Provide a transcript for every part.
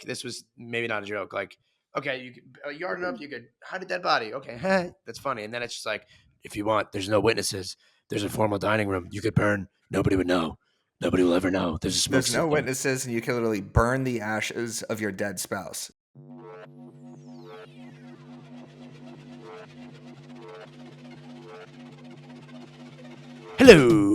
this was maybe not a joke. Like, okay, you could yard it up. You could hide a dead body. Okay, that's funny. And then it's just like, if you want, there's no witnesses. There's a formal dining room. You could burn. Nobody would know. Nobody will ever know. There's a smoke There's no system. witnesses, and you can literally burn the ashes of your dead spouse. Hello,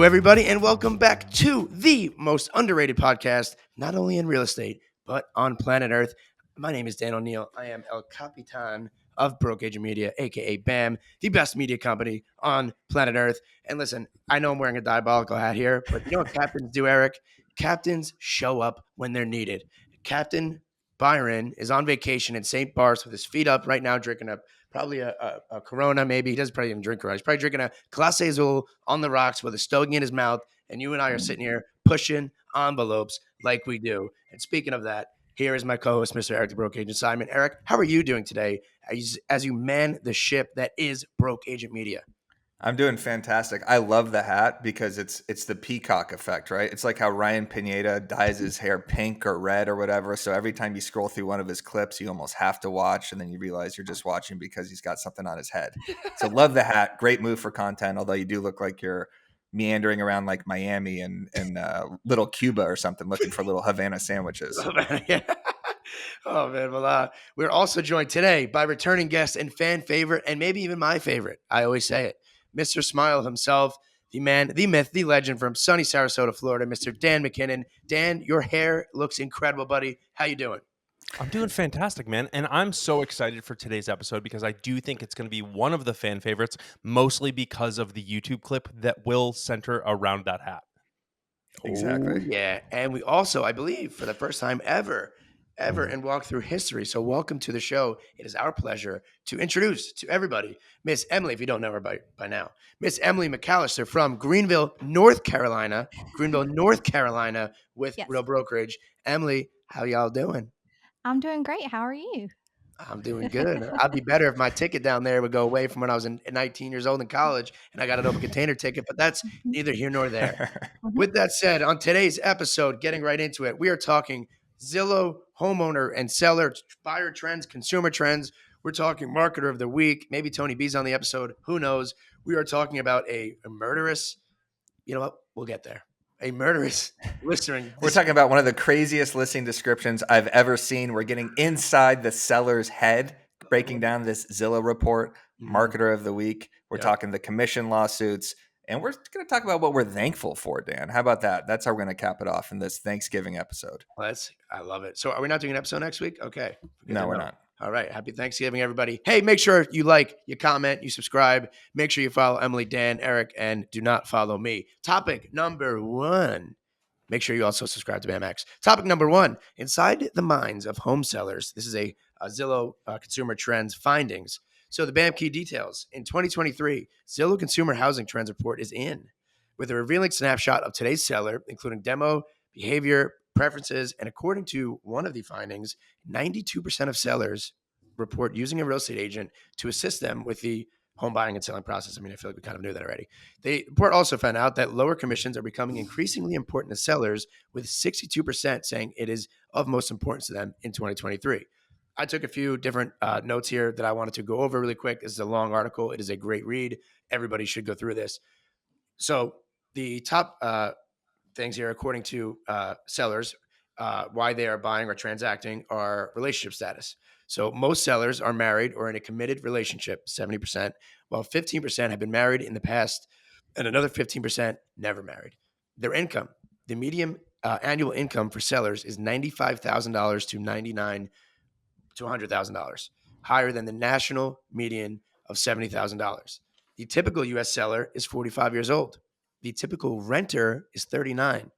everybody, and welcome back to the most underrated podcast, not only in real estate, but on planet Earth. My name is Dan Oneil. I am El Capitan of Broke Agent Media, aka BAM, the best media company on planet Earth. And listen, I know I'm wearing a diabolical hat here, but you know what captains do, Eric? Captains show up when they're needed. Captain Byron is on vacation in St. Barts with his feet up right now, drinking probably a Corona, maybe. He doesn't probably even drink Corona. He's probably drinking a Clase Azul on the rocks with a stogie in his mouth. And you and I are sitting here pushing envelopes like we do. And speaking of that, here is my co-host, Mr. Eric, the Broke Agent Simon. Eric, how are you doing today as you man the ship that is Broke Agent Media? I'm doing fantastic. I love the hat because it's the peacock effect, right? It's like how Ryan Pineda dyes his hair pink or red or whatever. So every time you scroll through one of his clips, you almost have to watch, and then you realize you're just watching because he's got something on his head. So love the hat. Great move for content, although you do look like you're meandering around like Miami and little Cuba or something, looking for little Havana sandwiches. Oh, man. Yeah. Oh, man. Well, we're also joined today by returning guest and fan favorite, and maybe even my favorite. I always say it. Mr. Smile himself, the man, the myth, the legend from sunny Sarasota, Florida, Mr. Dan McKinnon. Dan, your hair looks incredible, buddy. How you doing? I'm doing fantastic, man. And I'm so excited for today's episode because I do think it's going to be one of the fan favorites, mostly because of the YouTube clip that will center around that hat. Exactly. Oh, yeah. And we also, I believe, for the first time ever in Walk Through History. So welcome to the show. It is our pleasure to introduce to everybody Miss Emily, if you don't know her by now, Miss Emily McAllister from Greenville, North Carolina, with Yes. Real Brokerage. Emily, how y'all doing? I'm doing great. How are you? I'm doing good. I'd be better if my ticket down there would go away from when I was 19 years old in college and I got an open container ticket, but that's neither here nor there. With that said, on today's episode, getting right into it, we are talking Zillow homeowner and seller buyer trends, consumer trends. We're talking marketer of the week. Maybe Tony B's on the episode. Who knows? We are talking about a murderous, you know what? We'll get there. A murderous listing. We're talking about one of the craziest listing descriptions I've ever seen. We're getting inside the seller's head, breaking down this Zillow report, marketer of the week. We're talking the commission lawsuits, and we're going to talk about what we're thankful for, Dan. How about that? That's how we're going to cap it off in this Thanksgiving episode. I love it. So are we not doing an episode next week? Okay. No, we're not. All right. Happy Thanksgiving, everybody. Hey, make sure you like, you comment, you subscribe. Make sure you follow Emily, Dan, Eric, and do not follow me. Topic number one. Make sure you also subscribe to BAMX. Topic number one. Inside the minds of home sellers. This is a Zillow Consumer Trends findings. So the BAM key details. In 2023, Zillow Consumer Housing Trends Report is in with a revealing snapshot of today's seller, including demo, behavior, preferences, and according to one of the findings, 92% of sellers report using a real estate agent to assist them with the home buying and selling process. I mean, I feel like we kind of knew that already. The report also found out that lower commissions are becoming increasingly important to sellers, with 62% saying it is of most importance to them in 2023. I took a few different notes here that I wanted to go over really quick. This is a long article. It is a great read. Everybody should go through this. So the top things here, according to sellers, why they are buying or transacting are relationship status. So most sellers are married or in a committed relationship, 70%, while 15% have been married in the past, and another 15% never married. Their income, the median annual income for sellers is $95,000 to $99,000 to $100,000, higher than the national median of $70,000. The typical U.S. seller is 45 years old. The typical renter is 39,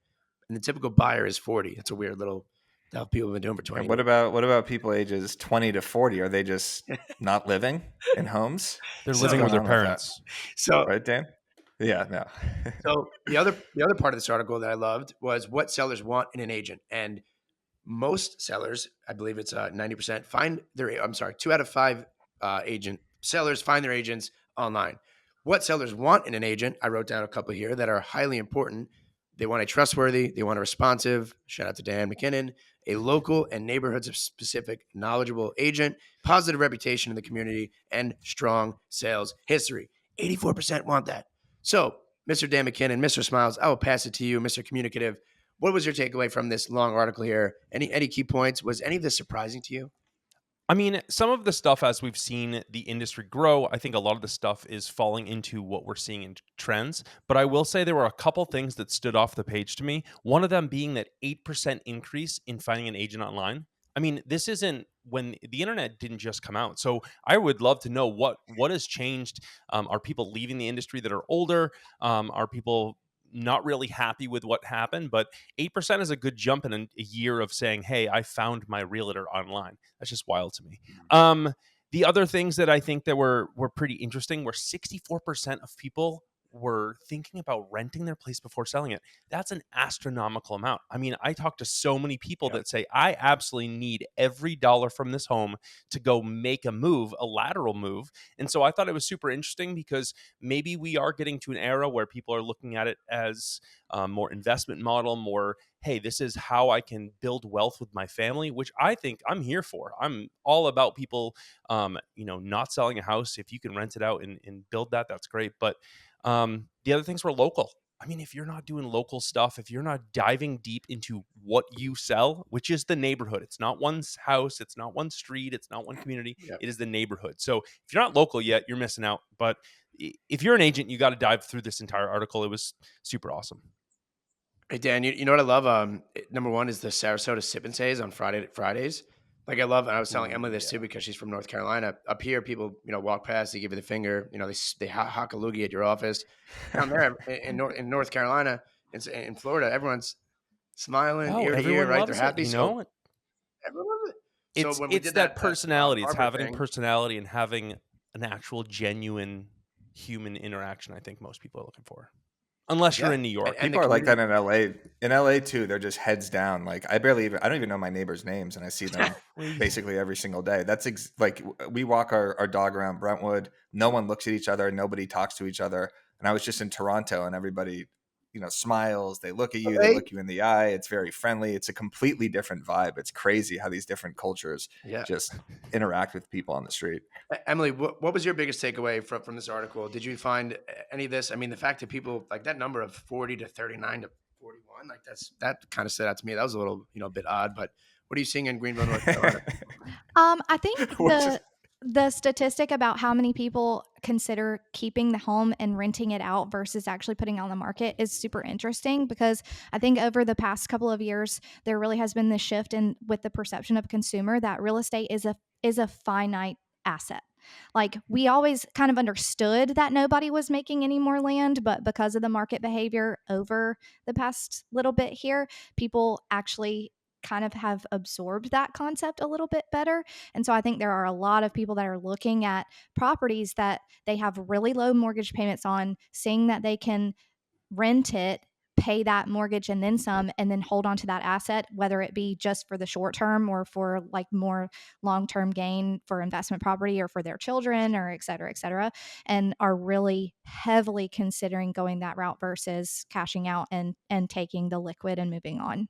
and the typical buyer is 40. That's a weird little that people have been doing for 20 And years. what about people ages 20 to 40? Are they just not living in homes? They're What's living with going their on parents. So, right, Dan? Yeah, no. so the other part of this article that I loved was what sellers want in an agent. And most sellers, I believe it's 90%, two out of five sellers find their agents online. What sellers want in an agent, I wrote down a couple here that are highly important. They want a trustworthy, they want a responsive, shout out to Dan McKinnon, a local and neighborhoods specific knowledgeable agent, positive reputation in the community, and strong sales history. 84% want that. So, Mr. Dan McKinnon, Mr. Smiles, I will pass it to you, Mr. Communicative. What was your takeaway from this long article here? Any key points? Was any of this surprising to you? I mean, some of the stuff as we've seen the industry grow, I think a lot of the stuff is falling into what we're seeing in trends. But I will say there were a couple things that stood off the page to me. One of them being that 8% increase in finding an agent online. I mean, this isn't when the internet didn't just come out. So I would love to know what has changed. Are people leaving the industry that are older? Are people not really happy with what happened? But 8% is a good jump in a year of saying, hey, I found my realtor online. That's just wild to me. The other things that I think that were pretty interesting were 64% of people were thinking about renting their place before selling it. That's an astronomical amount. I mean, I talk to so many people that say, I absolutely need every dollar from this home to go make a move, a lateral move. And so I thought it was super interesting because maybe we are getting to an era where people are looking at it as more investment model, more, hey, this is how I can build wealth with my family, which I think I'm here for. I'm all about people, not selling a house. If you can rent it out and build that, that's great. But the other things were local. I mean, if you're not doing local stuff, if you're not diving deep into what you sell, which is the neighborhood, it's not one house, it's not one street, it's not one community, it is the neighborhood. So if you're not local yet, you're missing out. But if you're an agent, you got to dive through this entire article. It was super awesome. Hey Dan, you know what I love? Number one is the Sarasota Sip and Says on Fridays. Like I love, and I was telling Emily this too because she's from North Carolina. Up here, people walk past, they give you the finger. They hock a loogie at your office. Down there in North Carolina, in Florida, everyone's smiling ear to ear, Everyone right? They're loves happy. it, So everyone loves it. So when we it's did that that personality. It's having thing, personality and having an actual genuine human interaction. I think most people are looking for, unless you're in New York. and the People are like that community. in LA. In LA too, they're just heads down. Like I don't even know my neighbors' names, and I see them basically every single day. That's like we walk our dog around Brentwood. No one looks at each other. Nobody talks to each other. And I was just in Toronto, and everybody, smiles. They look at you. They look you in the eye. It's very friendly. It's a completely different vibe. It's crazy how these different cultures just interact with people on the street. Emily, what was your biggest takeaway from this article? Did you find any of this? I mean, the fact that people like that number of 40 to 39 to 41, like that kind of stood out to me. That was a little, a bit odd, but what are you seeing in Greenville, North Carolina? I think the statistic about how many people consider keeping the home and renting it out versus actually putting it on the market is super interesting because I think over the past couple of years there really has been this shift in with the perception of a consumer that real estate is a finite asset. Like we always kind of understood that nobody was making any more land, but because of the market behavior over the past little bit here, people actually kind of have absorbed that concept a little bit better. And so I think there are a lot of people that are looking at properties that they have really low mortgage payments on, seeing that they can rent it, pay that mortgage and then some, and then hold on to that asset, whether it be just for the short term or for like more long-term gain for investment property or for their children or et cetera, and are really heavily considering going that route versus cashing out and taking the liquid and moving on.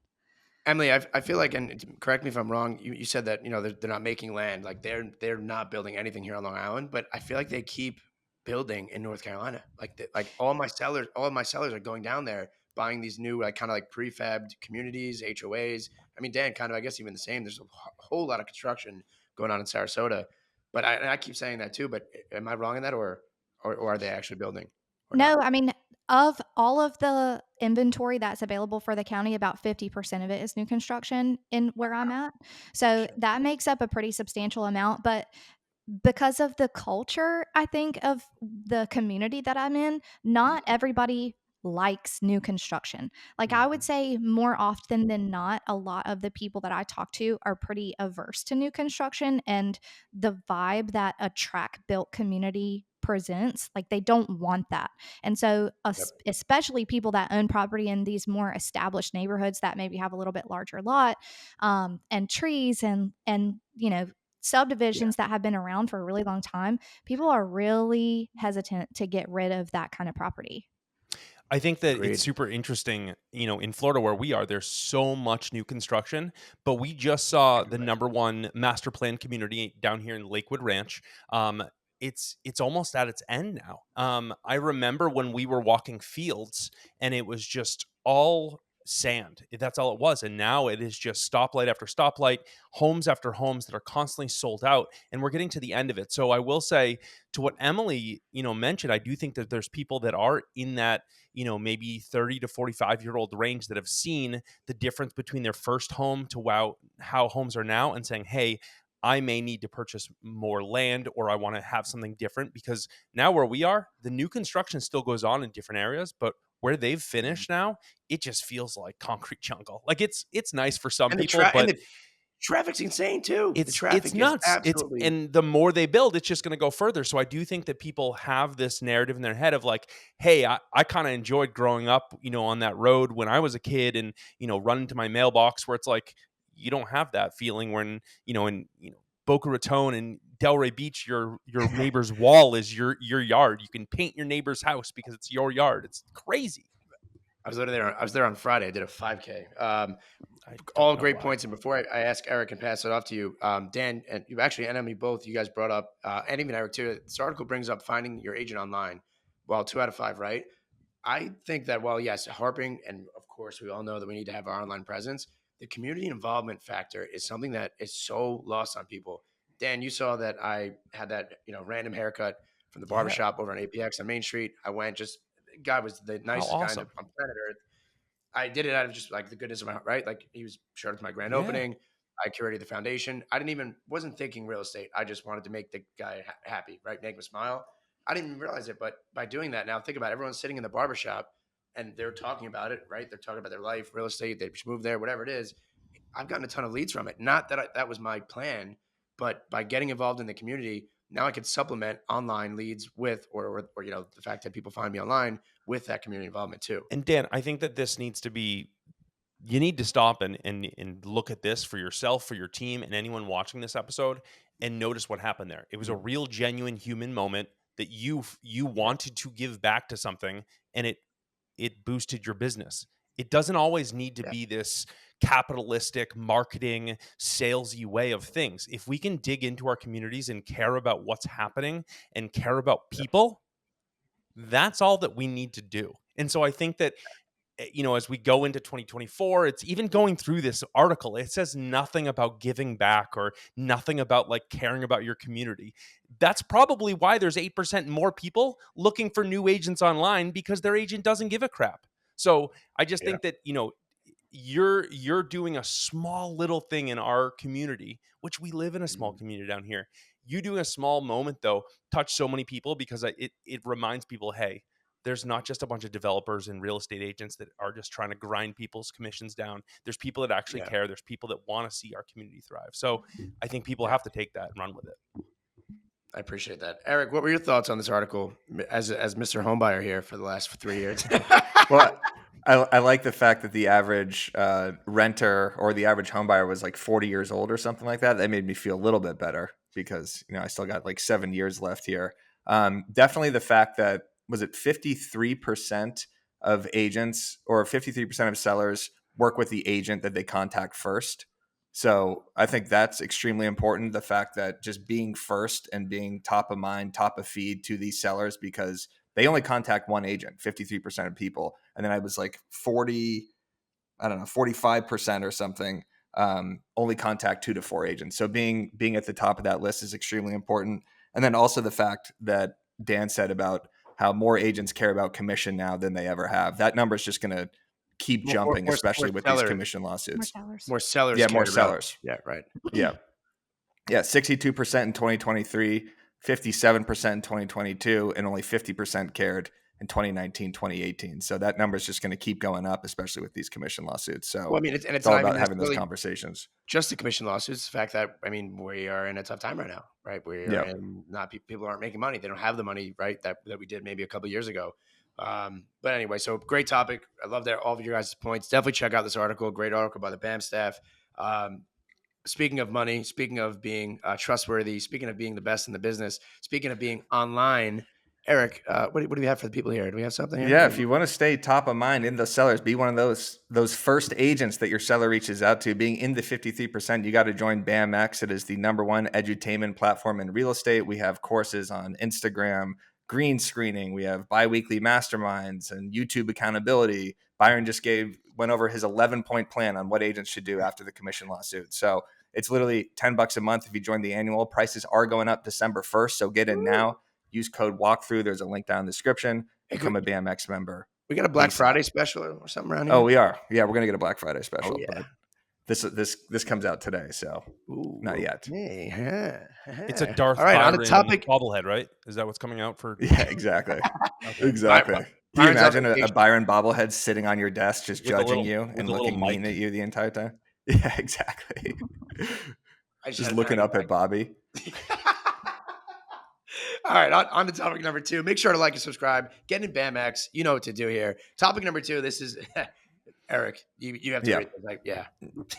Emily, I feel like, and correct me if I'm wrong, you said that, they're not making land. Like they're not building anything here on Long Island, but I feel like they keep building in North Carolina. Like all of my sellers are going down there, buying these new, like kind of like prefabbed communities, HOAs. I mean, Dan, kind of, I guess even the same. There's a whole lot of construction going on in Sarasota, but I keep saying that too, but am I wrong in that or are they actually building or No, not? I mean, of all of the inventory that's available for the county, about 50% of it is new construction in where I'm at. So Shit. that makes up a pretty substantial amount. But because of the culture, I think, of the community that I'm in, not everybody likes new construction. Like I would say more often than not, a lot of the people that I talk to are pretty averse to new construction and the vibe that a track built community presents, like they don't want that. And so Yep. especially people that own property in these more established neighborhoods that maybe have a little bit larger lot, and trees and Yeah. subdivisions that have been around for a really long time, people are really hesitant to get rid of that kind of property. I think that it's Agreed. super interesting, in Florida where we are, there's so much new construction, but we just saw the Everywhere. number one master plan community down here in Lakewood Ranch. Um, it's almost at its end now. I remember when we were walking fields and it was just all sand. That's all it was. And now it is just stoplight after stoplight, homes after homes that are constantly sold out, and we're getting to the end of it. So I will say, to what Emily, mentioned, I do think that there's people that are in that, maybe 30 to 45-year-old range that have seen the difference between their first home to how homes are now, and saying, hey, I may need to purchase more land, or I want to have something different, because now where we are, the new construction still goes on in different areas, but where they've Mhm. finished now, it just feels like concrete jungle. Like it's nice for some And the people, tra- and but the traffic's insane too. The it's traffic is nuts. absolutely. And the more they build, it's just going to go further. So I do think that people have this narrative in their head of like, hey, I kind of enjoyed growing up, on that road when I was a kid, and running to my mailbox, where it's like you don't have that feeling when in Boca Raton and Delray Beach, your neighbor's wall is your yard. You can paint your neighbor's house because it's your yard. It's crazy. I was literally there. I was there on Friday. I did a 5K. I don't All know great why. points. And before I ask Eric and pass it off to you, Dan, and you actually, and Emily, both you guys brought up, and even Eric too. This article brings up finding your agent online. Well, 2 out of 5, right? I think that while yes, harping, and of course we all know that we need to have our online presence, the community involvement factor is something that is so lost on people. Dan, you saw that I had that random haircut from the Yeah. barbershop over on APX on Main Street. I went, just guy was the How nicest guy awesome. on planet Earth. I did it out of just like the goodness of my heart, right? Like he was showed up to my grand Yeah. opening. I curated the foundation. I wasn't thinking real estate. I just wanted to make the guy happy, right? Make him smile. I didn't even realize it, but by doing that, now think about it. Everyone's sitting in the barbershop and they're talking about it, right? They're talking about their life, real estate. They just moved there, whatever it is. I've gotten a ton of leads from it. Not that that was my plan, but by getting involved in the community, now I could supplement online leads with, or the fact that people find me online with that community involvement too. And Dan, I think that this needs to be, you need to stop and look at this for yourself, for your team, and anyone watching this episode, and notice what happened there. It was a Mm. real, genuine human moment that you Yeah, wanted to give back to something, and it boosted your business. It doesn't always need to yeah, be this capitalistic marketing salesy way of things. If we can dig into our communities and care about what's happening and care about yeah. people, that's all that we need to do. And so I think that, as we go into 2024, it's even going through this article, it says nothing about giving back or nothing about like caring about your community. That's probably why there's 8% more people looking for new agents online, because their agent doesn't give a crap. So I just Yeah. think that, you're doing a small little thing in our community, which we live in a small Mhm. community down here. You doing a small moment though touch so many people, because it reminds people, hey, there's not just a bunch of developers and real estate agents that are just trying to grind people's commissions down. There's people that actually Yeah. care. There's people that want to see our community thrive. So I think people Yeah. have to take that and run with it. I appreciate that. Eric, what were your thoughts on this article as Mr. Homebuyer here for the last 3 years? Well, I like the fact that the average renter or the average home buyer was like 40 years old or something like that. That made me feel a little bit better because, I still got like 7 years left here. Definitely the fact that, was it 53% of agents or 53% of sellers work with the agent that they contact first. So I think that's extremely important. The fact that just being first and being top of mind, top of feed to these sellers, because they only contact one agent, 53% of people. And then I was like 40, I don't know, 45% or something, only contact 2 to 4 agents. So being at the top of that list is extremely important. And then also the fact that Dan said about how more agents care about commission now than they ever have. That number is just going to keep more, more, jumping, more, more especially with these sellers, commission More lawsuits. sellers. more sellers Yeah, more cared about. sellers. Yeah, right. Yeah. Yeah, 62% in 2023, 57% in 2022, and only 50% cared in 2019, 2018. So that number is just going to keep going up, especially with these commission lawsuits. Well, So I mean, it's it's all not even about having those necessarily conversations. just the commission lawsuits. The fact that, I mean, we are in a tough time right now, right? We are Yep. in, not people aren't making money. They don't have the money, right? That we did maybe a couple of years ago. But anyway, so great topic. I love that all of your guys' points. Definitely check out this article. Great article by the BAM staff. Speaking of money, speaking of being trustworthy, speaking of being the best in the business, speaking of being online Eric, what do we have for the people here? Do we have something here? Yeah, if you want to stay top of mind in the sellers, be one of those first agents that your seller reaches out to. Being in the 53%, you got to join BAMX. It is the #1 edutainment platform in real estate. We have courses on Instagram, green screening. We have biweekly masterminds and YouTube accountability. Byron just went over his 11-point plan on what agents should do after the commission lawsuit. So it's literally $10 a month if you join the annual. Prices are going up December 1st, so get in now. Use code WALKTHROUGH. There's a link down in the description. Become a BAMX member. We got a Black Friday special or something around here? Oh, we are. Yeah, we're gonna get a Black Friday special. Oh, yeah. But this comes out today, so not yet. It's a Darth All right, Byron on the topic bobblehead, right? Is that what's coming out for? Yeah, exactly. Okay. Exactly. Can you Byron's imagine a Byron bobblehead sitting on your desk just With a judging little- you with and a little looking mean mic. at you the entire time? Yeah, exactly. Just looking up at Bobby. All right, on to topic number 2. Make sure to like and subscribe. Get in BAMX. You know what to do here. Topic number 2. This is Eric. You have to read this. Like, yeah.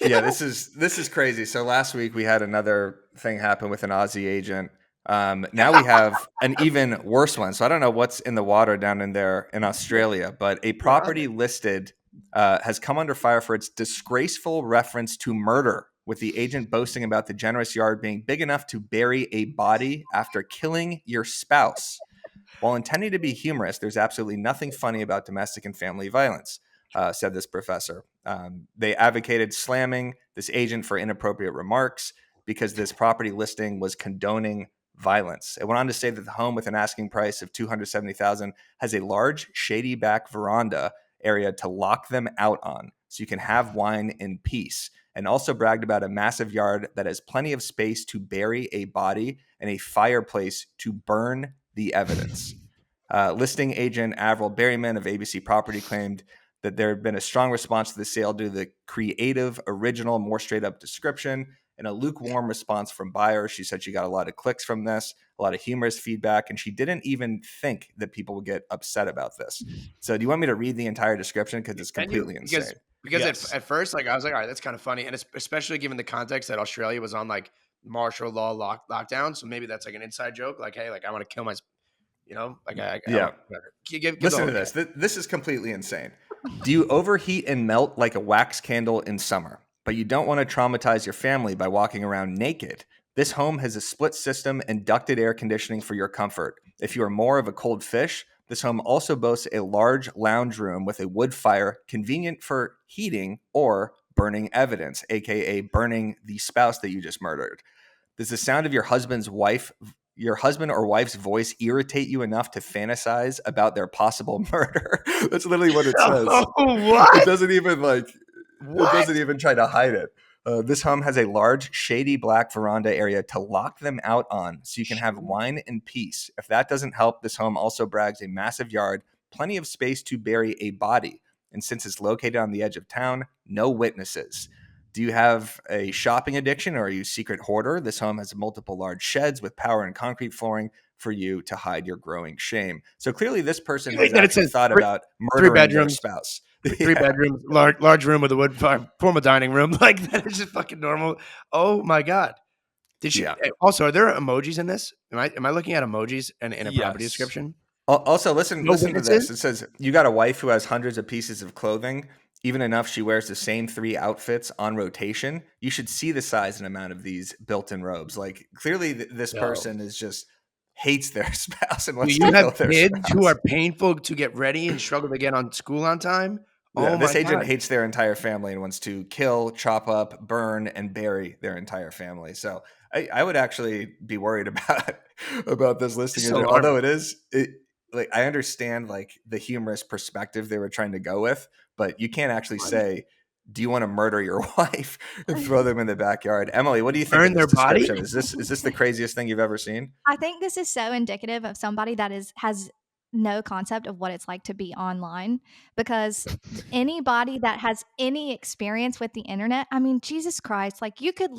Yeah, this is crazy. So last week we had another thing happen with an Aussie agent. Now we have an even worse one. So I don't know what's in the water down in there in Australia, but a property listed has come under fire for its disgraceful reference to murder, with the agent boasting about the generous yard being big enough to bury a body after killing your spouse. While intending to be humorous, there's absolutely nothing funny about domestic and family violence, said this professor. They advocated slamming this agent for inappropriate remarks because this property listing was condoning violence. It went on to say that the home, with an asking price of $270,000, has a large shady back veranda area to lock them out on, so you can have wine in peace. And also bragged about a massive yard that has plenty of space to bury a body and a fireplace to burn the evidence. Listing agent Avril Berryman of ABC Property claimed that there had been a strong response to the sale due to the creative, original, more straight up description and a lukewarm response from buyers. She said she got a lot of clicks from this, a lot of humorous feedback, and she didn't even think that people would get upset about this. So do you want me to read the entire description? Because it's completely insane. Because Yes. at first, like, I was like, all right, that's kind of funny. And especially given the context that Australia was on like martial law lockdown. So maybe that's like an inside joke. Like, hey, like I want to kill my, Listen to this. This is completely insane. Do you overheat and melt like a wax candle in summer, but you don't want to traumatize your family by walking around naked? This home has a split system and ducted air conditioning for your comfort. If you are more of a cold fish, this home also boasts a large lounge room with a wood fire, convenient for heating or burning evidence, aka burning the spouse that you just murdered. Does the sound of your husband or wife's voice irritate you enough to fantasize about their possible murder? That's literally what it says. What? It doesn't even try to hide it. This home has a large, shady black veranda area to lock them out on, so you can have wine in peace. If that doesn't help, this home also brags a massive yard, plenty of space to bury a body. And since it's located on the edge of town, no witnesses. Do you have a shopping addiction or are you a secret hoarder? This home has multiple large sheds with power and concrete flooring for you to hide your growing shame. So clearly this person has actually thought about murdering their spouse. 3 bedrooms, large room with a wood fire, formal dining room. Like, that is just fucking normal. Oh my God. Did she also, are there emojis in this? Am I looking at emojis in a property description? Also, listen to this. It says, you got a wife who has hundreds of pieces of clothing, even enough she wears the same 3 outfits on rotation. You should see the size and amount of these built-in robes. Like, clearly this person is just hates their spouse and wants to kill their spouse. Do you have kids who are painful to get ready and struggle to get on school on time? Yeah, this agent hates their entire family and wants to kill, chop up, burn, and bury their entire family. So I would actually be worried about this listing. Although like, I understand like the humorous perspective they were trying to go with, but you can't actually say, do you want to murder your wife and throw them in the backyard? Emily, what do you think of this description? Is this the craziest thing you've ever seen? I think this is so indicative of somebody that has no concept of what it's like to be online, because anybody that has any experience with the internet, I mean, Jesus Christ, like you could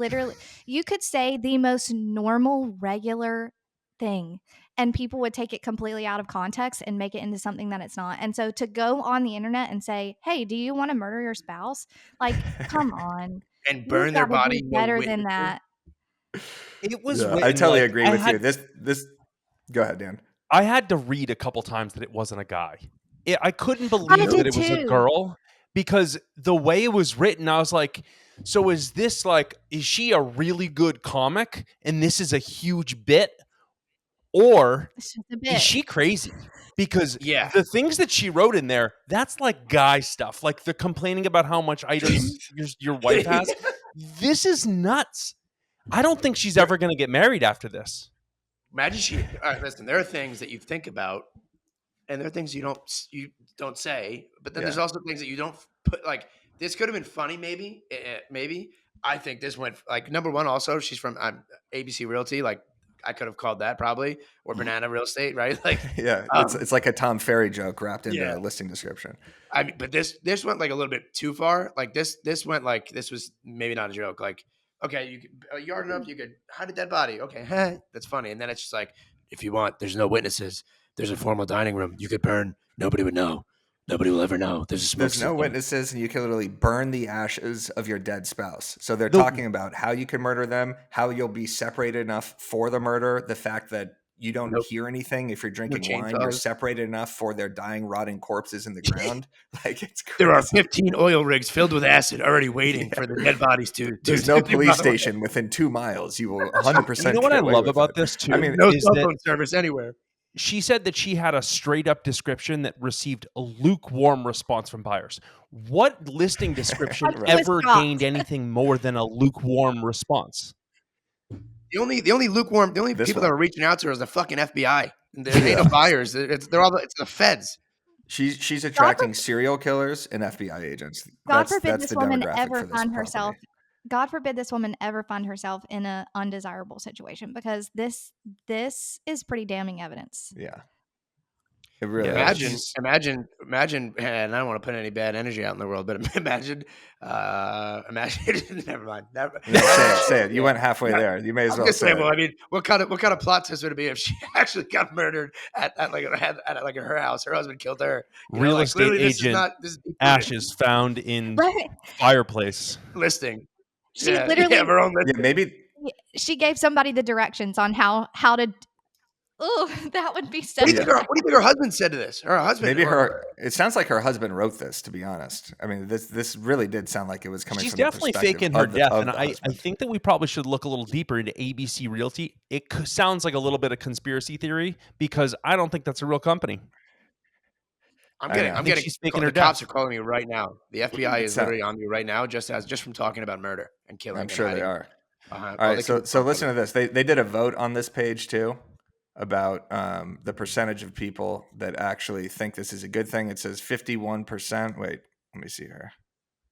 say the most normal, regular thing and people would take it completely out of context and make it into something that it's not. And so to go on the internet and say, hey, do you want to murder your spouse? Like, come on. And burn their body. Better than that. It was. I totally agree with you. This. Go ahead, Dan. I had to read a couple times that it wasn't a guy. I couldn't I believe that did it was a too. girl because the way it was written, I was like, so is this like, is she a really good comic and this is a huge bit? Or It's just a is bit. she crazy? Because Yeah. the things that she wrote in there, that's like guy stuff. Like the complaining about how much items your wife has. This is nuts. I don't think she's ever going to get married after this. Imagine all right, listen, there are things that you think about, and there are things you don't say, but then there's also things that you don't put. Like this could have been funny, maybe, maybe. I think this went like number one. Also, she's from ABC Realty. Like I could have called that probably, or Banana Real Estate, right? Like, it's like a Tom Ferry joke wrapped into Yeah. a listing description. I mean, but this went like a little bit too far. Like this went like this was maybe not a joke. Like, okay, you could yard it up, you could hide a dead body. Okay, that's funny. And then it's just like, if you want, there's no witnesses. There's a formal dining room. You could burn. Nobody would know. Nobody will ever know. There's a smoke There's no system. witnesses, and you can literally burn the ashes of your dead spouse. So they're talking about how you can murder them, how you'll be separated enough for the murder, the fact that you don't Nope. hear anything if you're drinking wine. chainsaws. You're separated enough for their dying, rotting corpses in the ground. Like it's crazy. There are 15 oil rigs filled with acid already waiting for the dead bodies to. There's no police station within 2 miles. You will 100%. You know what get I away love with about it. this too? I mean, No is cell that phone service anywhere. she said that she had a straight up description that received a lukewarm response from buyers. What listing description Like, it was ever shocked. gained anything more than a lukewarm response? The only lukewarm, the only This people one. that were reaching out to her is the fucking FBI. There ain't no buyers. It's the feds. She's attracting serial killers and FBI agents. God That's forbid that's this the woman demographic ever for this find property. herself. God forbid this woman ever find herself in an undesirable situation, because this is pretty damning evidence. Yeah. It really Yeah, is. Imagine, and I don't want to put any bad energy out in the world, but imagine, never mind. Say it. You went halfway there. You may as well say it. Well, I mean, what kind of plot twist would it be if she actually got murdered at her house? Her husband killed her. You know, real like, estate clearly agent this is ashes found in Right. fireplace. listing. She Yeah, literally yeah, her own Yeah, listing. maybe she gave somebody the directions on how to. Oh, that would be so. What do you think her husband said to this? Her husband. maybe it sounds like her husband wrote this, to be honest. I mean, this really did sound like it was coming She's from the definitely perspective faking her of the- death, of and the I husband. think that we probably should look a little deeper into ABC Realty. It sounds like a little bit of conspiracy theory because I don't think that's a real company. I'm I getting. know. I'm think getting. she's faking The her cops death. are calling me right now. The FBI is It's not- literally on me right now, just from talking about murder and killing. I'm and sure they hiding. are. All All right, so listen to this. They did a vote on this page too about the percentage of people that actually think this is a good thing. It says 51%. Wait, let me see here.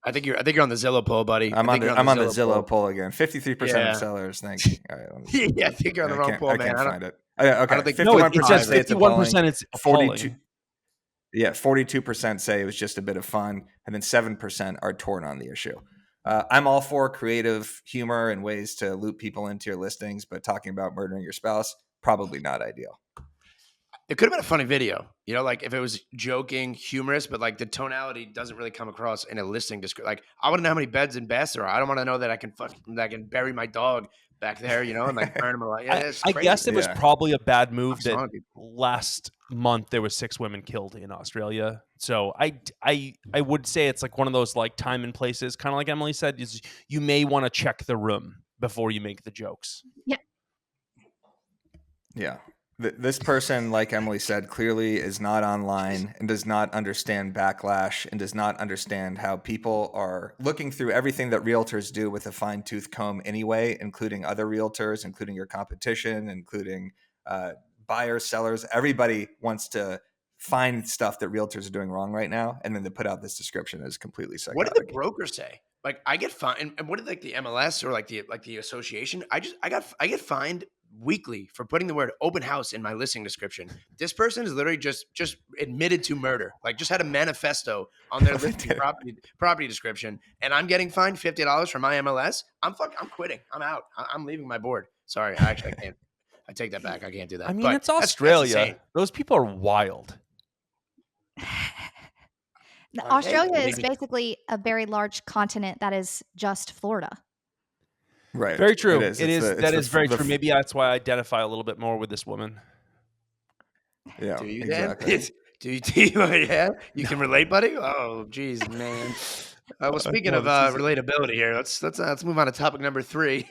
I think you're on the Zillow poll, buddy. I'm on the Zillow poll again. 53% Yeah. of sellers think. All right, let me see. Yeah, I think you're on the wrong poll, I man. can't I don't- find it. Okay, don't think- 51% No, it says say it's appalling. 51%. It's 42. appalling. Yeah, 42% say it was just a bit of fun, and then 7% are torn on the issue. I'm all for creative humor and ways to loop people into your listings, but talking about murdering your spouse, probably not ideal. It could have been a funny video, you know, like if it was joking, humorous, but like the tonality doesn't really come across in a listing description. Like I want to know how many beds and baths there are. I don't want to know that I can bury my dog back there, you know, and like burn him alive. Yeah, it's I crazy. guess it was Yeah. probably a bad move I'm that sorry. last month there was 6 women killed in Australia. So I would say it's like one of those like time and places, kind of like Emily said, is you may want to check the room before you make the jokes. Yeah. This person, like Emily said, clearly is not online and does not understand backlash and does not understand how people are looking through everything that realtors do with a fine-tooth comb anyway, including other realtors, including your competition, including buyers, sellers. Everybody wants to find stuff that realtors are doing wrong right now, and then to put out this description is completely psychotic. What did the broker say? Like I get fined, and what did like the MLS or like the association? I get fined weekly for putting the word open house in my listing description. This person is literally just admitted to murder, like just had a manifesto on their listing property description, and I'm getting fined $50 for my MLS. I'm quitting. I'm out. I'm leaving my board. Sorry, I can't. I take that back. I can't do that. I mean, But it's that's Australia. insane. Those people are wild. Australia Hey, is basically a very large continent that is just Florida. Right. Very true. It is. That It's is very true. Maybe that's why I identify a little bit more with this woman. Yeah, Do you, Dan? exactly. Do you, yeah? You can relate, buddy? Oh, geez, man. Well, speaking No, of this is relatability here, let's move on to topic number 3.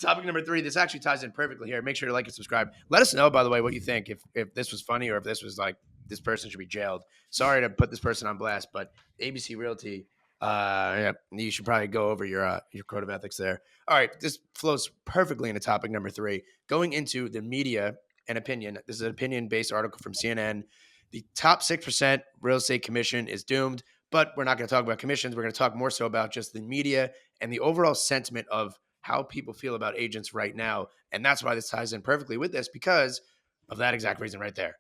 Topic number 3. This actually ties in perfectly here. Make sure to like and subscribe. Let us know, by the way, what you think. If this was funny or if this was like this person should be jailed. Sorry to put this person on blast, but ABC Realty, yeah, you should probably go over your code of ethics there. All right, this flows perfectly into topic number 3. Going into the media and opinion. This is an opinion-based article from CNN. The top 6% real estate commission is doomed, but we're not going to talk about commissions. We're going to talk more so about just the media and the overall sentiment of how people feel about agents right now. And that's why this ties in perfectly with this, because of that exact reason right there.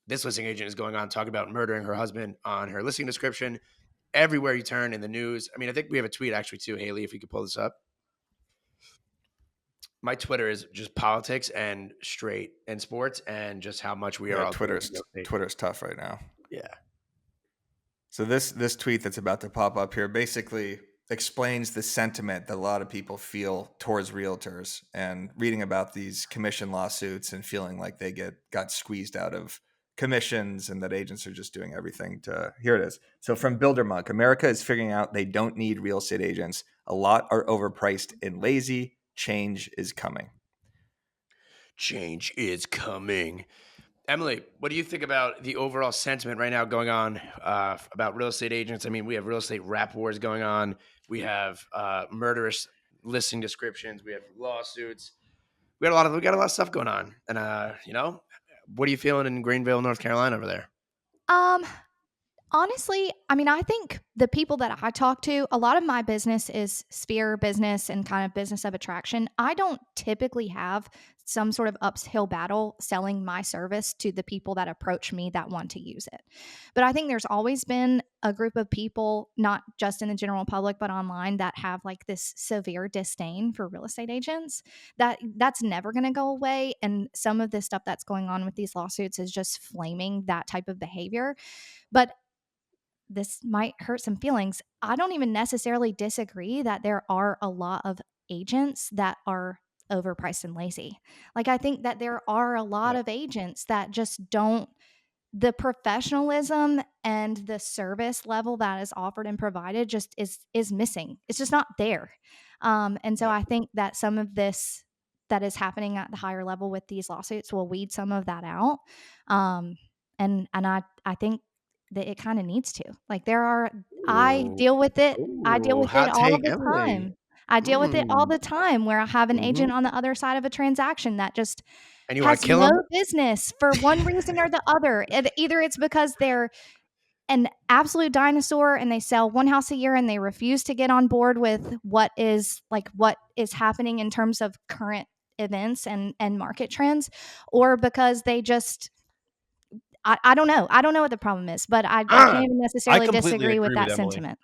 This listing agent is going on talking about murdering her husband on her listing description. Everywhere you turn in the news. I mean, I think we have a tweet actually too, Haley, if you could pull this up. My Twitter is just politics and straight and sports and just how much we are all Twitter's tough right now. Yeah. So this tweet that's about to pop up here basically explains the sentiment that a lot of people feel towards realtors, and reading about these commission lawsuits and feeling like they got squeezed out of commissions and that agents are just doing everything to. Here it is. So from Builder Monk, America is figuring out they don't need real estate agents. A lot are overpriced and lazy. Change is coming. Change is coming. Emily, what do you think about the overall sentiment right now going on about real estate agents? I mean, we have real estate rap wars going on. We have murderous listing descriptions. We have lawsuits. We got a lot of stuff going on. And what are you feeling in Greenville, North Carolina over there? Honestly, I mean, I think the people that I talk to, a lot of my business is sphere business and kind of business of attraction. I don't typically have some sort of uphill battle selling my service to the people that approach me that want to use it. But I think there's always been a group of people, not just in the general public, but online, that have like this severe disdain for real estate agents. That's never going to go away. And some of this stuff that's going on with these lawsuits is just flaming that type of behavior. But this might hurt some feelings. I don't even necessarily disagree that there are a lot of agents that are overpriced and lazy. Like, I think that there are a lot of agents that just don't, the professionalism and the service level that is offered and provided just is missing. It's just not there. And so I think that some of this that is happening at the higher level with these lawsuits will weed some of that out. And I think that it kind of needs to. Like, I deal with it. I deal Ooh, with it hot all of take, the Emily. time. I deal with it all the time where I have an agent Mhm. on the other side of a transaction that just And you want has to kill no him? business for one reason or the other. Either it's because they're an absolute dinosaur and they sell one house a year and they refuse to get on board with what is happening in terms of current events and market trends, or because they just I don't know. I don't know what the problem is, but I can't even I necessarily completely disagree with agree with that Emily. sentiment.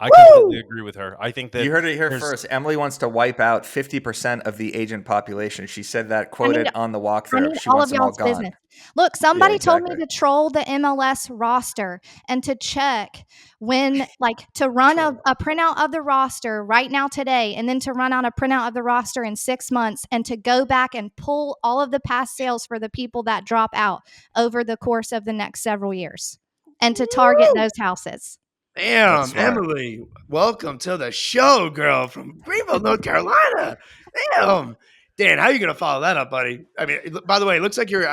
I completely Woo! agree with her. I think that You heard it here there's- first. Emily wants to wipe out 50% of the agent population. She said that, I need quoted on the walk I there. need She all wants of them all y'all's gone. business. Look, Yeah, somebody told me exactly. to troll the MLS roster and to check when, to run a printout of the roster right now today, and then to run out a printout of the roster in 6 months, and to go back and pull all of the past sales for the people that drop out over the course of the next several years, and to target those houses. Damn, smart. Emily, welcome to the show, girl, from Greenville, North Carolina. Damn. Dan, how are you going to follow that up, buddy? I mean, by the way, it looks like you're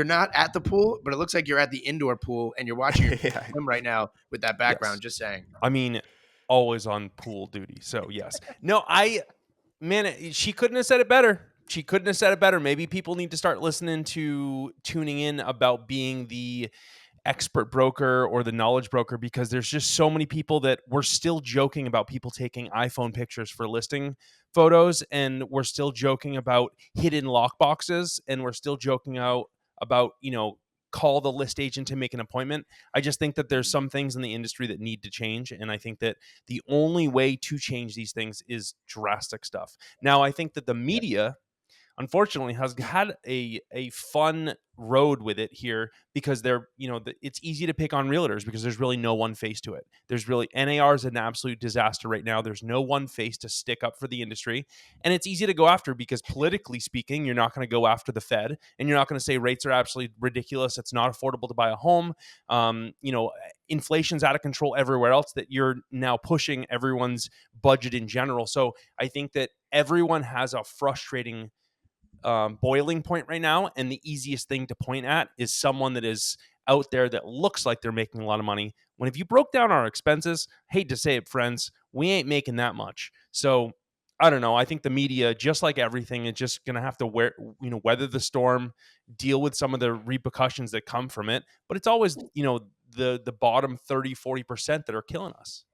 not at the pool, but it looks like you're at the indoor pool and you're watching your Yeah. swim right now with that background, Yes. just saying. I mean, always on pool duty. So yes. No, she couldn't have said it better. She couldn't have said it better. Maybe people need to start tuning in about being the expert broker or the knowledge broker, because there's just so many people that we're still joking about people taking iPhone pictures for listing photos, and we're still joking about hidden lock boxes, and we're still joking about call the list agent to make an appointment. I just think that there's some things in the industry that need to change, and I think that the only way to change these things is drastic stuff. Now, I think that the media, unfortunately, has had a fun road with it here because they're, it's easy to pick on realtors because there's really no one face to it. There's really, NAR is an absolute disaster right now. There's no one face to stick up for the industry. And it's easy to go after because politically speaking, you're not going to go after the Fed and you're not going to say rates are absolutely ridiculous. It's not affordable to buy a home. Inflation's out of control everywhere else, that you're now pushing everyone's budget in general. So I think that everyone has a frustrating boiling point right now, and the easiest thing to point at is someone that is out there that looks like they're making a lot of money, when if you broke down our expenses, hate to say it, friends, we ain't making that much. So I don't know. I think the media, just like everything, is just going to have to weather the storm, deal with some of the repercussions that come from it. But it's always, the bottom 30-40% that are killing us.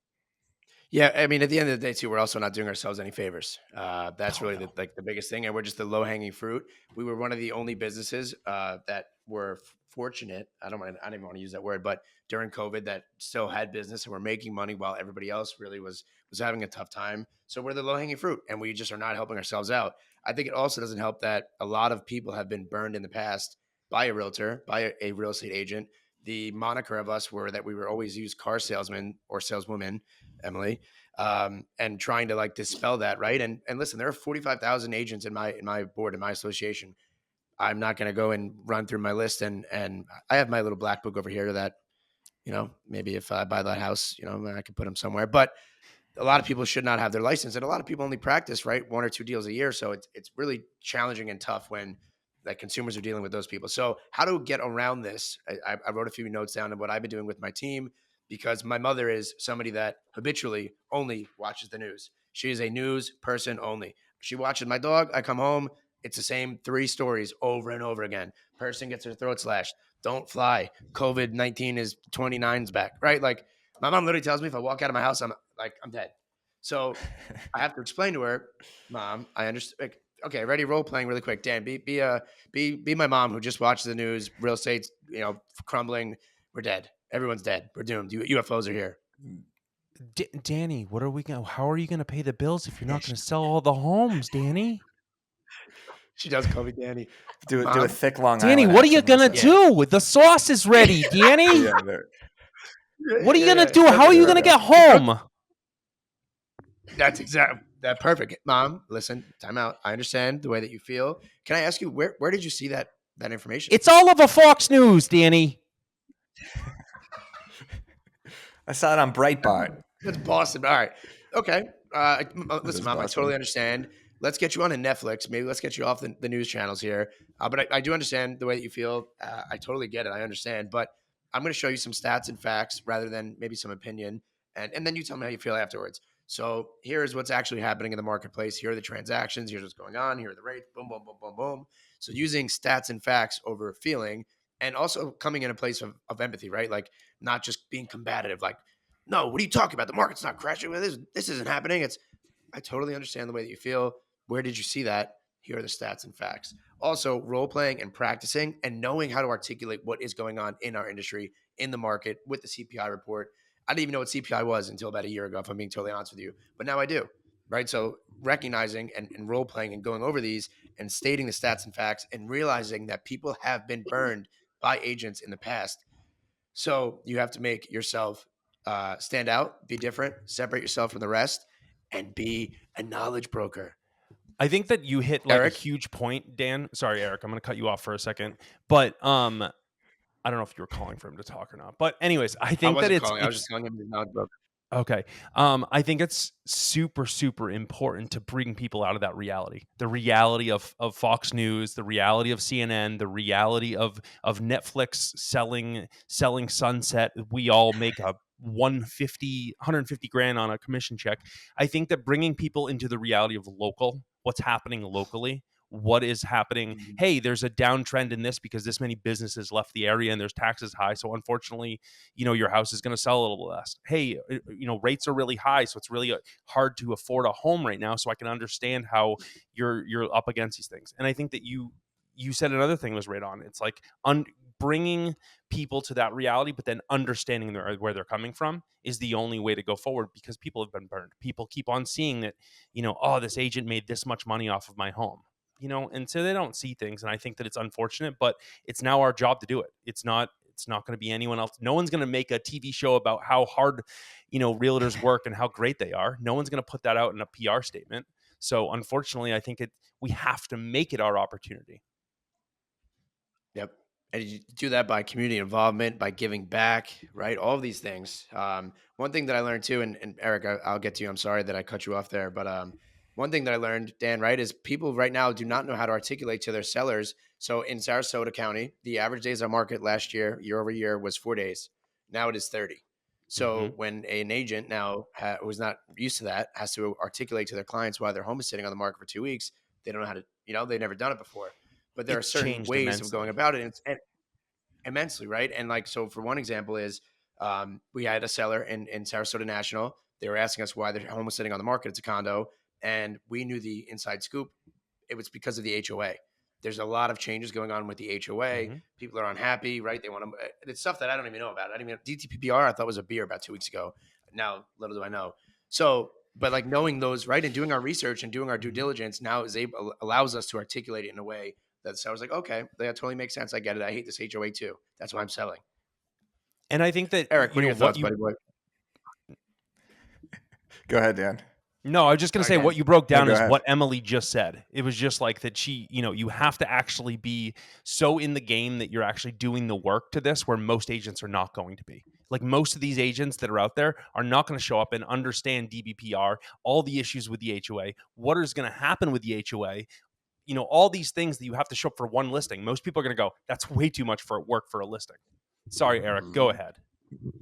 Yeah, I mean, at the end of the day, too, we're also not doing ourselves any favors. That's Oh, really no. the biggest thing, and we're just the low hanging fruit. We were one of the only businesses that were fortunate. I don't even want to use that word, but during COVID, that still had business and were making money while everybody else really was having a tough time. So we're the low hanging fruit, and we just are not helping ourselves out. I think it also doesn't help that a lot of people have been burned in the past by a realtor, by a real estate agent. The moniker of us were that we were always used car salesmen or saleswomen, Emily, and trying to like dispel that, right? And listen, there are 45,000 agents in my board, in my association. I'm not going to go and run through my list, and I have my little black book over here that, maybe if I buy that house, I could put them somewhere. But a lot of people should not have their license, and a lot of people only practice, right, 1 or 2 deals a year. So it's really challenging and tough when like consumers are dealing with those people. So how to get around this? I wrote a few notes down of what I've been doing with my team, because my mother is somebody that habitually only watches the news. She is a news person only. She watches my dog. I come home, it's the same 3 stories over and over again. Person gets their throat slashed. Don't fly. COVID-19 is 29's back, right? Like my mom literally tells me if I walk out of my house, I'm dead. So I have to explain to her, Mom, I understand. Like, okay, ready, role playing really quick. Dan, be my mom who just watches the news. Real estate's crumbling. We're dead. Everyone's dead. We're doomed. UFOs are here. Danny, how are you going to pay the bills if you're not going to sell all the homes, Danny? She does call me Danny. Do a thick Long Danny, Island what are you accent going to do? The sauce is ready, Danny. Yeah, What are you going to do? How are you going to get home? That's exactly that. Perfect. Mom, listen, time out. I understand the way that you feel. Can I ask you, where did you see that information? It's all over Fox News, Danny. I saw it on Breitbart. That's Boston. All right. Okay. Listen, Mom, I totally understand. Let's get you on a Netflix. Maybe let's get you off the news channels here. But I do understand the way that you feel. I totally get it. I understand. But I'm going to show you some stats and facts rather than maybe some opinion. And then you tell me how you feel afterwards. So here's what's actually happening in the marketplace. Here are the transactions. Here's what's going on. Here are the rates. Boom, boom, boom, boom, boom. So using stats and facts over feeling, and also coming in a place of empathy, right? Like not just being combative. Like, no, what are you talking about? The market's not crashing. This isn't happening. I totally understand the way that you feel. Where did you see that? Here are the stats and facts. Also, role playing and practicing and knowing how to articulate what is going on in our industry, in the market, with the CPI report. I didn't even know what CPI was until about a year ago, if I'm being totally honest with you. But now I do, right? So recognizing and role playing and going over these and stating the stats and facts and realizing that people have been burned by agents in the past. So you have to make yourself stand out, be different, separate yourself from the rest, and be a knowledge broker. I think that you hit like Eric? a huge point, Dan. Sorry, Eric, I'm going to cut you off for a second. But I don't know if you were calling for him to talk or not. But anyways, I think that it's I was just calling him a knowledge broker. okay. I think it's super, super important to bring people out of that reality. The reality of Fox News, the reality of CNN, the reality of Netflix selling Sunset. We all make a 150 grand on a commission check. I think that bringing people into the reality of what's happening locally, what is happening. Hey, there's a downtrend in this because this many businesses left the area and there's taxes high. So unfortunately, your house is going to sell a little less. Hey, rates are really high. So it's really hard to afford a home right now. So I can understand how you're up against these things. And I think that you said another thing was right on. It's like bringing people to that reality, but then understanding where they're coming from is the only way to go forward, because people have been burned. People keep on seeing that, this agent made this much money off of my home. and so they don't see things. And I think that it's unfortunate, but it's now our job to do it. It's not going to be anyone else. No one's going to make a TV show about how hard, realtors work and how great they are. No one's going to put that out in a PR statement. So unfortunately, I think we have to make it our opportunity. Yep. And you do that by community involvement, by giving back, right? All of these things. One thing that I learned too, and Eric, I'll get to you. I'm sorry that I cut you off there, but one thing that I learned, Dan, right, is people right now do not know how to articulate to their sellers. So in Sarasota County, the average days on market last year, year over year, was 4 days. Now it is 30. So when an agent now who's not used to that has to articulate to their clients why their home is sitting on the market for 2 weeks, they don't know how to, they've never done it before. But there are certain changed ways of immensely. going about it, and immensely, right? And like, so for one example is we had a seller in Sarasota National. They were asking us why their home was sitting on the market. It's a condo. And we knew the inside scoop. It was because of the HOA. There's a lot of changes going on with the HOA. People are unhappy, right? They want to, it's stuff that I don't even know about. I didn't even, DTPPR, I thought was a beer about 2 weeks ago. Now, little do I know. So, but like knowing those, right, and doing our research and doing our due diligence now allows us to articulate it in a way that I was like, okay, that totally makes sense. I get it. I hate this HOA too. That's why I'm selling. And I think that, Eric, what are your thoughts, buddy boy? Go ahead, Dan. No, I was just going to say Okay. what you broke down go is ahead. what Emily just said. It was just like that she, you have to actually be so in the game that you're actually doing the work to this, where most agents are not going to be. Like most of these agents that are out there are not going to show up and understand DBPR, all the issues with the HOA, what is going to happen with the HOA, all these things that you have to show up for one listing. Most people are going to go, that's way too much for work for a listing. Sorry, Eric, go ahead.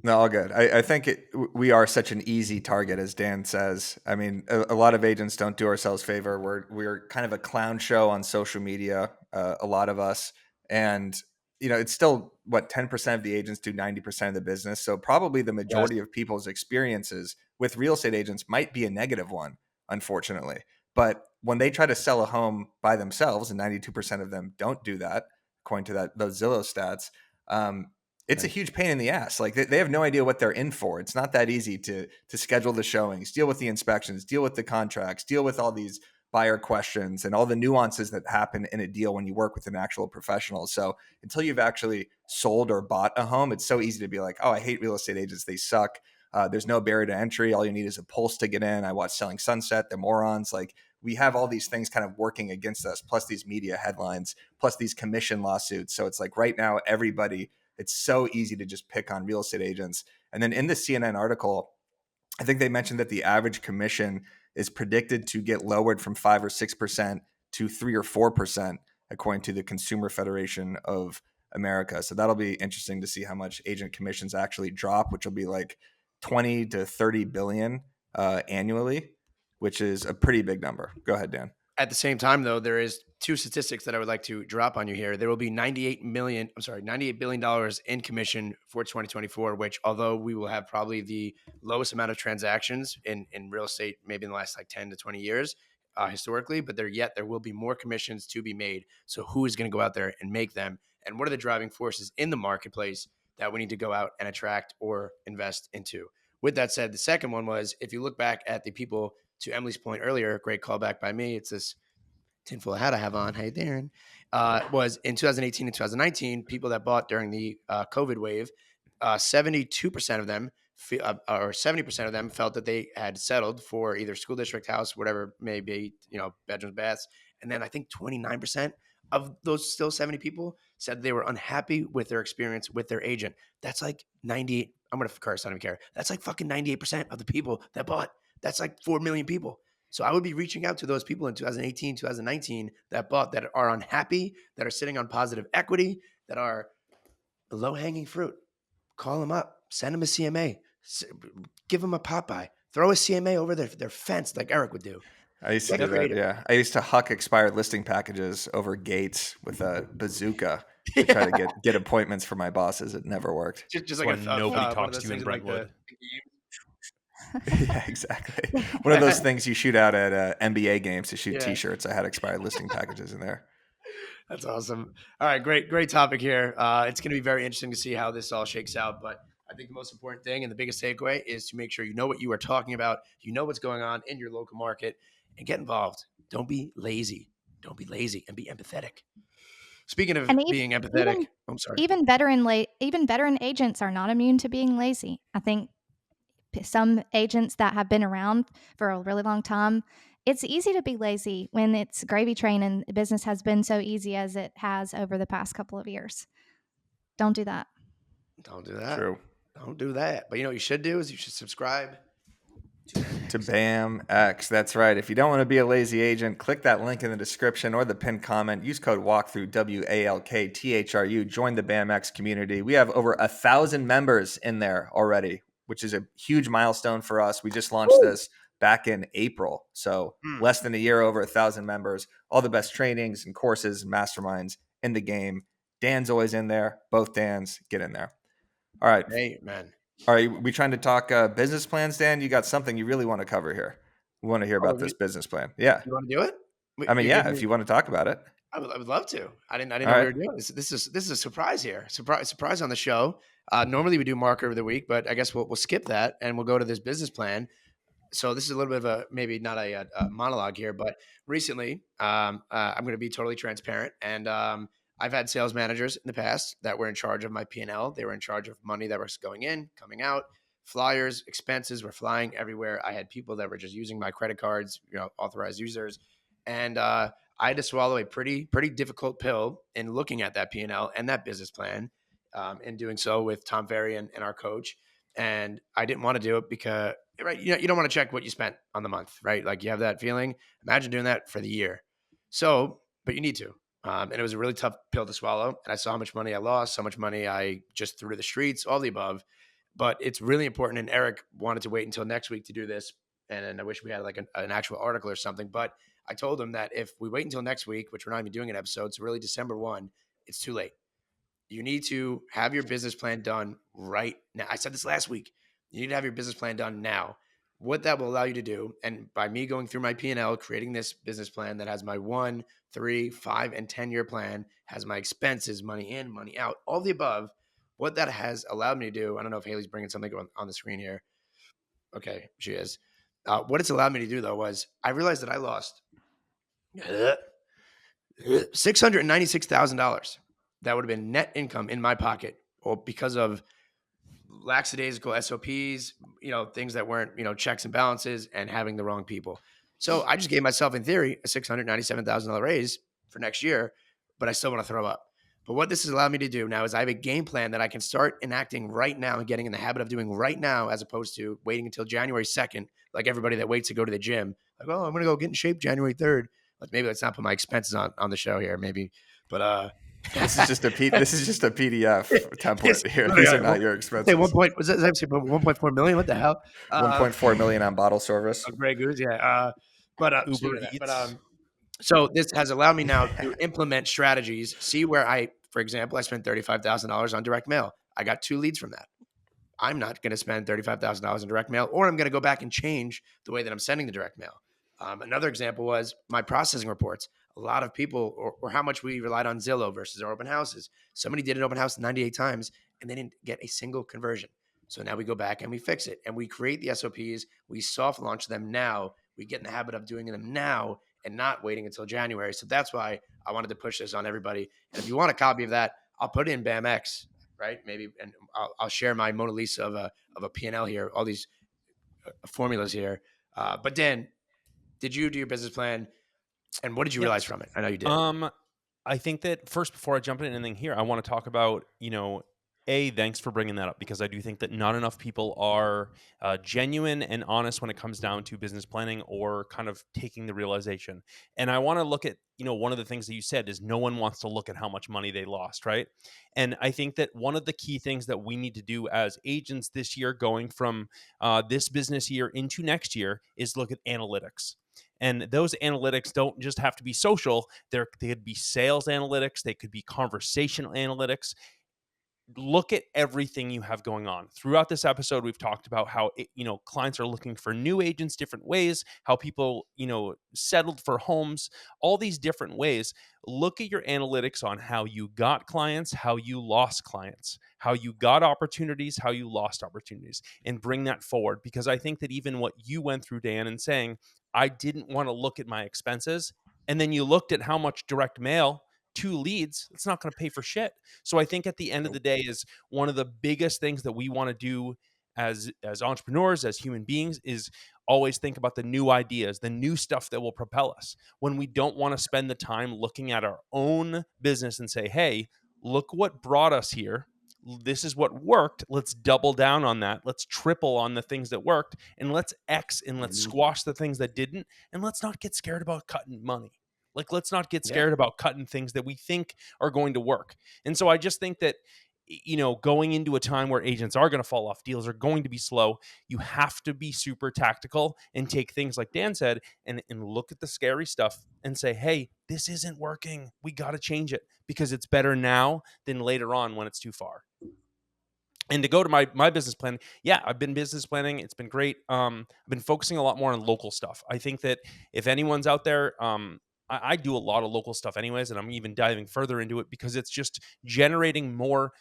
No, all good. I think we are such an easy target, as Dan says. I mean, a lot of agents don't do ourselves favor. We're kind of a clown show on social media, a lot of us. And, it's still, 10% of the agents do 90% of the business. So probably the majority of people's experiences with real estate agents might be a negative one, unfortunately. But when they try to sell a home by themselves, and 92% of them don't do that, according to those Zillow stats, it's a huge pain in the ass. Like they have no idea what they're in for. It's not that easy to schedule the showings, deal with the inspections, deal with the contracts, deal with all these buyer questions and all the nuances that happen in a deal when you work with an actual professional. So until you've actually sold or bought a home, it's so easy to be like, oh, I hate real estate agents. They suck. There's no barrier to entry. All you need is a pulse to get in. I watch Selling Sunset. They're morons. Like we have all these things kind of working against us, plus these media headlines, plus these commission lawsuits. So it's like right now, it's so easy to just pick on real estate agents. And then in the CNN article, I think they mentioned that the average commission is predicted to get lowered from 5 or 6% to 3 or 4%, according to the Consumer Federation of America. So that'll be interesting to see how much agent commissions actually drop, which will be like 20 to 30 billion annually, which is a pretty big number. Go ahead, Dan. At the same time, though, there is two statistics that I would like to drop on you here. There will be $98 billion in commission for 2024, which although we will have probably the lowest amount of transactions in real estate, maybe in the last like 10 to 20 years historically, but there will be more commissions to be made. So who is going to go out there and make them? And what are the driving forces in the marketplace that we need to go out and attract or invest into? With that said, the second one was, if you look back at the people, to Emily's point earlier, great callback by me. It's this tinfoil hat I have on. Hey, Darren. Was in 2018 and 2019, people that bought during the COVID wave, 72% of them, or 70% of them, felt that they had settled for either school district, house, whatever may be, bedrooms, baths. And then I think 29% of those still 70 people said they were unhappy with their experience with their agent. That's like 98. I'm going to curse. I don't even care. That's like fucking 98% of the people that bought. That's like 4 million people. So I would be reaching out to those people in 2018, 2019 that bought, that are unhappy, that are sitting on positive equity, that are low-hanging fruit. Call them up. Send them a CMA. Give them a Popeye. Throw a CMA over their fence like Eric would do. I used to do that, yeah. I used to huck expired listing packages over gates with a bazooka to try to get appointments for my bosses. It never worked. Just like nobody talks to you in Brentwood. Yeah, exactly. One of those things you shoot out at NBA games to shoot T-shirts. I had expired listing packages in there. That's awesome. All right, great topic here. It's going to be very interesting to see how this all shakes out. But I think the most important thing and the biggest takeaway is to make sure you know what you are talking about, you know what's going on in your local market, and get involved. Don't be lazy. Don't be lazy and be empathetic. Speaking of And being empathetic, I'm sorry. even veteran agents are not immune to being lazy. I think some agents that have been around for a really long time, it's easy to be lazy when it's gravy train and business has been so easy as it has over the past couple of years. Don't do that. Don't do that. True. Don't do that. But you know what you should do is you should subscribe To BAM X. That's right. If you don't want to be a lazy agent, click that link in the description or the pinned comment. Use code WALKTHROUGH, WALKTHRU. Join the BAM X community. We have over 1,000 members in there already, which is a huge milestone for us. We just launched this back in April. So less than a year, over 1,000 members. All the best trainings and courses and masterminds in the game. Dan's always in there. Both Dans, get in there. All right. Hey, man. Are we trying to talk business plans, Dan? You got something you really want to cover here. We want to hear about this business plan. Yeah. You want to do it? I mean, yeah, if you want to talk about it. I would love to. I didn't know right. we were doing this. This is a surprise here. Surprise on the show. Normally we do marker of the week, but I guess we'll skip that and we'll go to this business plan. So this is a little bit of a, maybe not a monologue here, but recently I'm going to be totally transparent. And I've had sales managers in the past that were in charge of my P&L. They were in charge of money that was going in, coming out, flyers, expenses were flying everywhere. I had people that were just using my credit cards, authorized users. And I had to swallow a pretty difficult pill in looking at that P&L and that business plan, and doing so with Tom Ferry and our coach. And I didn't want to do it because, right, you don't want to check what you spent on the month, right? Like you have that feeling. Imagine doing that for the year. So, but you need to. And it was a really tough pill to swallow. And I saw how much money I lost, how much money I just threw to the streets, all the above. But it's really important. And Eric wanted to wait until next week to do this. And I wish we had like an actual article or something. But I told him that if we wait until next week, which we're not even doing an episode, so really December 1, it's too late. You need to have your business plan done right now. I said this last week. You need to have your business plan done now. What that will allow you to do, and by me going through my P&L, creating this business plan that has my 1, 3, 5, and 10-year plan, has my expenses, money in, money out, all the above, what that has allowed me to do, I don't know if Haley's bringing something on the screen here. Okay, she is. What it's allowed me to do, though, was I realized that I lost $696,000. That would have been net income in my pocket, or because of lackadaisical SOPs, things that weren't, checks and balances and having the wrong people. So I just gave myself, in theory, a $697,000 raise for next year, but I still want to throw up. But what this has allowed me to do now is I have a game plan that I can start enacting right now and getting in the habit of doing right now, as opposed to waiting until January 2nd, like everybody that waits to go to the gym. Like, oh, I'm going to go get in shape January 3rd. Like, maybe let's not put my expenses on the show here, maybe. But this is just a PDF template here. These are not your expenses. Hey, 1.4 million. What the hell? 1.4 million on bottle service. Grey Goose, yeah. But Uber Eats. So this has allowed me now to implement strategies. See where for example, I spent $35,000 on direct mail. I got 2 leads from that. I'm not going to spend $35,000 in direct mail, or I'm going to go back and change the way that I'm sending the direct mail. Another example was my processing reports. A lot of people, or how much we relied on Zillow versus our open houses. Somebody did an open house 98 times and they didn't get a single conversion. So now we go back and we fix it, and we create the SOPs. We soft launch them now. We get in the habit of doing them now and not waiting until January. So that's why I wanted to push this on everybody. And if you want a copy of that, I'll put it in BAMX, right? Maybe, and I'll share my Mona Lisa of a P&L here, all these formulas here. But Dan, did you do your business plan, and what did you realize from it? I know you did. I think that first, before I jump into anything here, I want to talk about, thanks for bringing that up, because I do think that not enough people are genuine and honest when it comes down to business planning or kind of taking the realization. And I want to look at, one of the things that you said is no one wants to look at how much money they lost, right? And I think that one of the key things that we need to do as agents this year, going from this business year into next year, is look at analytics. And those analytics don't just have to be social. They could be sales analytics. They could be conversational analytics. Look at everything you have going on. Throughout this episode, we've talked about how clients are looking for new agents different ways, how people settled for homes, all these different ways. Look at your analytics on how you got clients, how you lost clients, how you got opportunities, how you lost opportunities, and bring that forward. Because I think that even what you went through, Dan, and saying, I didn't want to look at my expenses, and then you looked at how much direct mail, 2 leads, it's not going to pay for shit. So I think at the end of the day is one of the biggest things that we want to do as entrepreneurs, as human beings, is always think about the new ideas, the new stuff that will propel us. When we don't want to spend the time looking at our own business and say, hey, look what brought us here. This is what worked. Let's double down on that. Let's triple on the things that worked, and let's X and let's squash the things that didn't. And let's not get scared about cutting money. Like, let's not get scared about cutting things that we think are going to work. And so I just think that, going into a time where agents are going to fall off, deals are going to be slow, you have to be super tactical and take things like Dan said and look at the scary stuff and say, hey, this isn't working. We got to change it because it's better now than later on when it's too far. And to go to my business plan, I've been business planning. It's been great. I've been focusing a lot more on local stuff. I think that if anyone's out there, I do a lot of local stuff anyways, and I'm even diving further into it because it's just generating more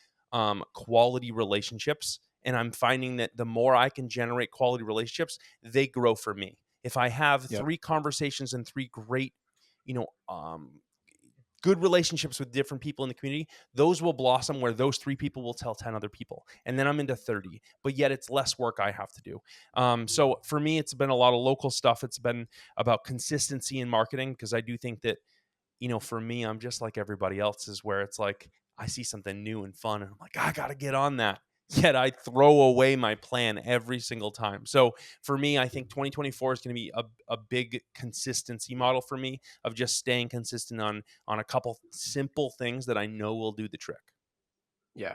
quality relationships. And I'm finding that the more I can generate quality relationships, they grow for me. If I have 3 conversations and 3 great, good relationships with different people in the community, those will blossom where those 3 people will tell 10 other people. And then I'm into 30, but yet it's less work I have to do. So for me, it's been a lot of local stuff. It's been about consistency in marketing because I do think that, for me, I'm just like everybody else is where it's like, I see something new and fun and I'm like, I got to get on that. Yet I throw away my plan every single time. So for me, I think 2024 is going to be a big consistency model for me of just staying consistent on a couple simple things that I know will do the trick. Yeah.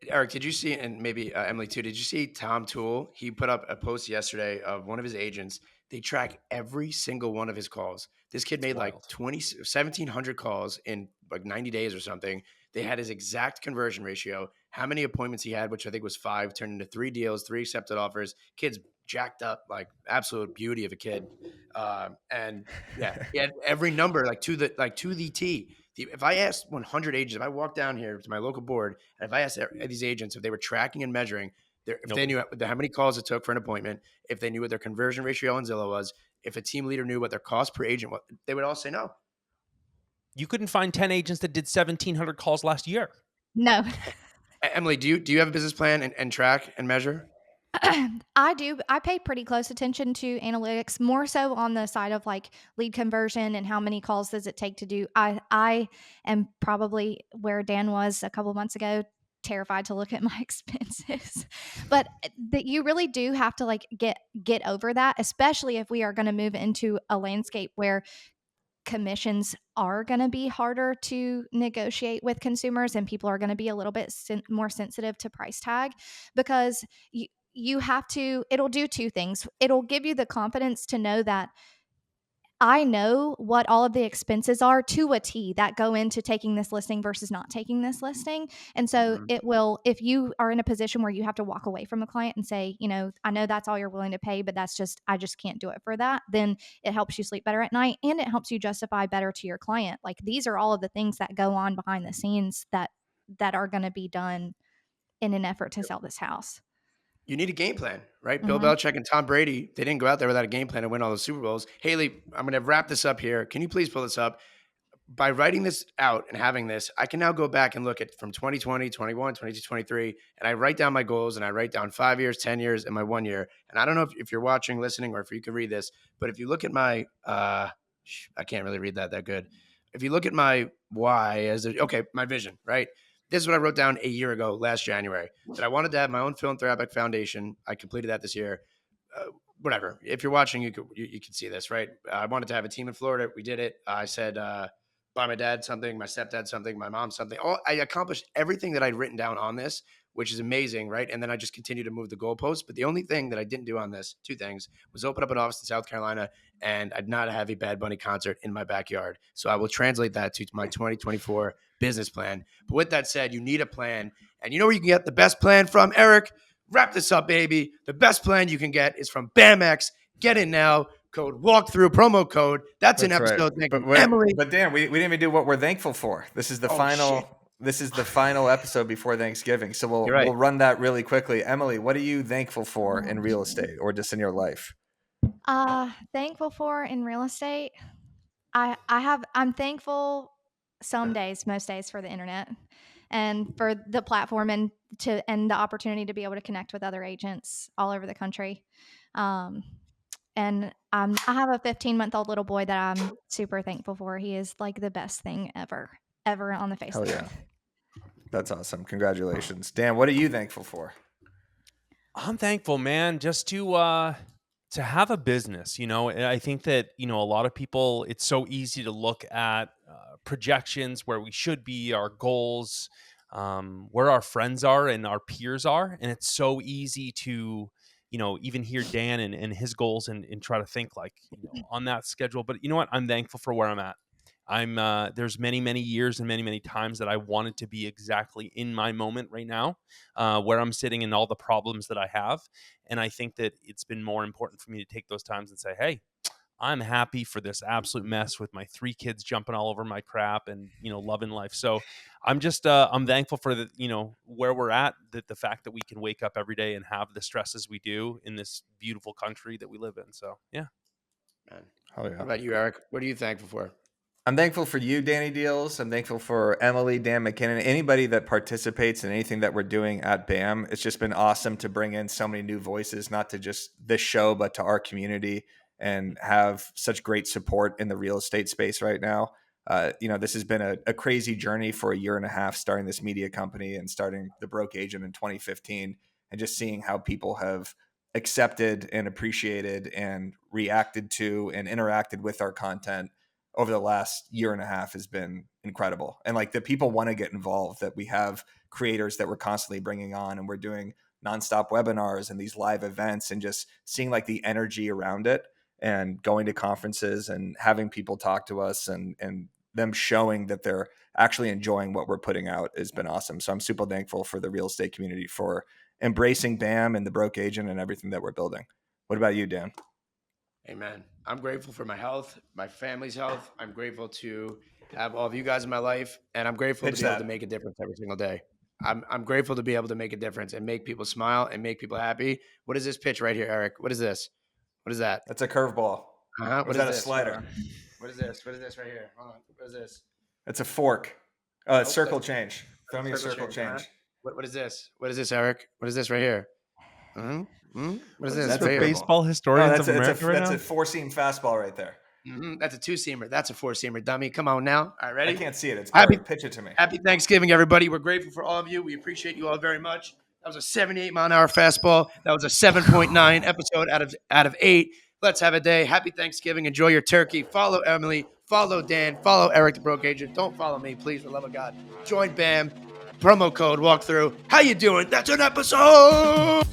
Eric, did you see, and maybe Emily too, did you see Tom Toole? He put up a post yesterday of one of his agents. They track every single one of his calls. This kid made like 1,700 calls in like 90 days or something. They had his exact conversion ratio, how many appointments he had, which I think was 5, turned into 3 deals, 3 accepted offers. Kid's jacked up, like absolute beauty of a kid. And yeah, he had every number like to the T. If I asked 100 agents, if I walked down here to my local board, and if I asked these agents if they were tracking and measuring, if they knew how many calls it took for an appointment, if they knew what their conversion ratio on Zillow was, if a team leader knew what their cost per agent was, they would all say no. You couldn't find 10 agents that did 1,700 calls last year. No. Emily, do you have a business plan and track and measure? I do. I pay pretty close attention to analytics, more so on the side of like lead conversion and how many calls does it take to do. I am probably where Dan was a couple months ago, terrified to look at my expenses. But that you really do have to like get over that, especially if we are going to move into a landscape where commissions are going to be harder to negotiate with consumers and people are going to be a little bit more sensitive to price tag, because you have to, it'll do 2 things. It'll give you the confidence to know that I know what all of the expenses are to a T that go into taking this listing versus not taking this listing. And so it will, if you are in a position where you have to walk away from a client and say, I know that's all you're willing to pay, but I just can't do it for that, then it helps you sleep better at night and it helps you justify better to your client. Like, these are all of the things that go on behind the scenes that are going to be done in an effort to sell this house. You need a game plan, right? Bill Belichick and Tom Brady, they didn't go out there without a game plan and win all the Super Bowls. Haley, I'm going to wrap this up here. Can you please pull this up? By writing this out and having this, I can now go back and look at from 2020, 21, 22, 23, and I write down my goals and I write down 5 years, 10 years, and my 1 year. And I don't know if you're watching, listening, or if you can read this, but if you look at my, I can't really read that good. If you look at my why my vision, right? This is what I wrote down a year ago, last January, that I wanted to have my own philanthropic foundation. I completed that this year. Whatever. If you're watching, you could see this, right? I wanted to have a team in Florida. We did it. I said, buy my dad something, my stepdad something, my mom something. I accomplished everything that I'd written down on this, which is amazing, right? And then I just continued to move the goalposts. But the only thing that I didn't do on this, 2 things, was open up an office in South Carolina, and I'd not have a Bad Bunny concert in my backyard. So I will translate that to my 2024 business plan. But with that said, you need a plan. And you know where you can get the best plan from, Eric? Wrap this up, baby. The best plan you can get is from BAMX. Get in now. Code walkthrough, promo code. That's an episode. Right. Thank you, Emily. But Dan, we didn't even do what we're thankful for. This is the final. Shit. This is the final episode before Thanksgiving, so we'll run that really quickly. Emily, what are you thankful for in real estate or just in your life? Thankful for in real estate. I'm thankful some days, most days, for the internet and for the platform and the opportunity to be able to connect with other agents all over the country. Um, and I have a 15-month-old little boy that I'm super thankful for. He is like the best thing ever on the face Hell of the yeah. earth. That's awesome. Congratulations. Dan, what are you thankful for? I'm thankful, man, just to have a business. And I think that a lot of people. It's so easy to look at projections where we should be, our goals, where our friends are and our peers are, and it's so easy to even hear Dan and his goals and try to think like on that schedule. But you know what? I'm thankful for where I'm at. There's many years and many times that I wanted to be exactly in my moment right now, where I'm sitting and all the problems that I have. And I think that it's been more important for me to take those times and say, hey, I'm happy for this absolute mess with my 3 kids jumping all over my crap and loving life. So I'm thankful for where we're at, that the fact that we can wake up every day and have the stresses we do in this beautiful country that we live in. So yeah. Man. Oh What yeah. about you, Eric? What are you thankful for? I'm thankful for you, Danny Deals. I'm thankful for Emily, Dan McKinnon, anybody that participates in anything that we're doing at BAM. It's just been awesome to bring in so many new voices, not to just this show, but to our community, and have such great support in the real estate space right now. This has been a crazy journey for a year and a half, starting this media company and starting the Broke Agent in 2015, and just seeing how people have accepted and appreciated and reacted to and interacted with our content over the last year and a half has been incredible. And like the people want to get involved, that we have creators that we're constantly bringing on, and we're doing nonstop webinars and these live events, and just seeing like the energy around it and going to conferences and having people talk to us and them showing that they're actually enjoying what we're putting out has been awesome. So I'm super thankful for the real estate community for embracing BAM and the Broke Agent and everything that we're building. What about you, Dan? Amen. I'm grateful for my health, my family's health. I'm grateful to have all of you guys in my life, and I'm grateful Pitch to be able that. to make a difference every single day. I'm grateful to be able to make a difference and make people smile and make people happy. What is this pitch right here, Eric? What is this? What is that? That's a curveball. Uh-huh. Or is What that is a this? slider? What is this? What is this right here? Hold on. What is this? That's a fork. Nope, Circle that's change. Throw me a circle change. Uh-huh. What is this? What is this, Eric? What is this right here? What is What is this? that? The Right here? baseball Oh, historians that's of America right that's now. a 4-seam fastball right there. That's a 2-seamer. That's a 4-seamer, dummy. Come on now. All right, ready? I can't see it. It's Happy, blurry. Pitch it to me. happy Thanksgiving, everybody. We're grateful for all of you. We appreciate you all very much. That was a 78-mile-an-hour fastball. That was a 7.9 episode out of 8. Let's have a day. Happy Thanksgiving. Enjoy your turkey. Follow Emily. Follow Dan. Follow Eric the Broke Agent. Don't follow me, please, for the love of God. Join BAM. Promo code walkthrough. How you doing? That's an episode.